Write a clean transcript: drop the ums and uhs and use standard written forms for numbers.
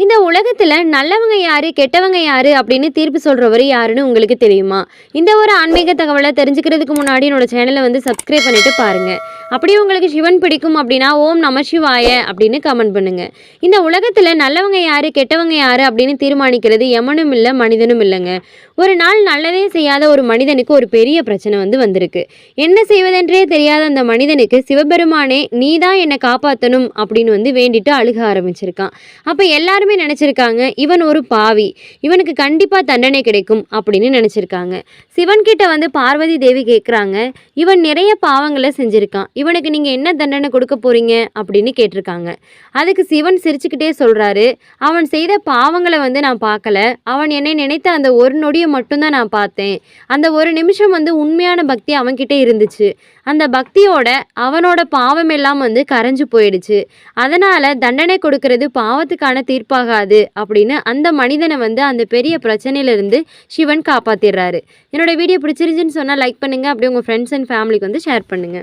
இந்த உலகத்துல நல்லவங்க யாரு, கெட்டவங்க யாரு அப்படின்னு தீர்ப்பு சொல்றவரு யாருன்னு உங்களுக்கு தெரியுமா? இந்த ஒரு ஆன்மீக தகவல தெரிஞ்சுக்கிறதுக்கு முன்னாடி என்னோட சேனல சப்ஸ்கிரைப் பண்ணிட்டு பாருங்க. அப்படியே உங்களுக்கு சிவன் பிடிக்கும் அப்படின்னா, ஓம் நம சிவாய அப்படின்னு கமெண்ட் பண்ணுங்க. இந்த உலகத்துல நல்லவங்க யாரு, கெட்டவங்க யாரு அப்படின்னு தீர்மானிக்கிறது எமனும் இல்ல, மனிதனும் இல்லங்க. ஒரு நாள் நல்லதே செய்யாத ஒரு மனிதனுக்கு ஒரு பெரிய பிரச்சனை வந்திருக்கு. என்ன செய்வதென்றே தெரியாத அந்த மனிதனுக்கு சிவபெருமானே நீதான் என்னை காப்பாத்தணும் அப்படின்னு வேண்டிட்டு அழுக ஆரம்பிச்சிருக்கான். அப்ப எல்லாருமே நினைச்சிருக்காங்க, இவன் ஒரு பாவி, இவனுக்கு கண்டிப்பா தண்டனை கிடைக்கும் அப்படின்னு நினைச்சிருக்காங்க. சிவன் கிட்ட பார்வதி தேவி கேட்குறாங்க, இவன் நிறைய பாவங்களை செஞ்சிருக்கான், இவனுக்கு நீங்க என்ன தண்டனை கொடுக்க போறீங்க அப்படின்னு கேட்டிருக்காங்க. அதுக்கு சிவன் சிரிச்சுக்கிட்டே சொல்றாரு, அவன் செய்த பாவங்களை நான் பார்க்கல, அவன் என்னை நினைத்த அந்த ஒரு நொடியை மட்டும்தான் நான் பார்த்தேன். அந்த ஒரு நிமிஷம் உண்மையான பக்தி அவன்கிட்ட இருந்துச்சு. அந்த பக்தியோட அவனோட பாவம் எல்லாம் கரைஞ்சு போயிடுச்சு. அதனால தண்டனை கொடுக்கறது பாவத்துக்கான தீர்ப்பாகாது அப்படின்னு அந்த மனிதனை அந்த பெரிய பிரச்சனையிலிருந்து சிவன் காப்பாத்திடுறாரு. என்னோட வீடியோ பிடிச்சிருந்துச்சுன்னு சொன்னா லைக் பண்ணுங்க. அப்படியே உங்க ஃப்ரெண்ட்ஸ் அண்ட் ஃபேமிலிக்கு ஷேர் பண்ணுங்க.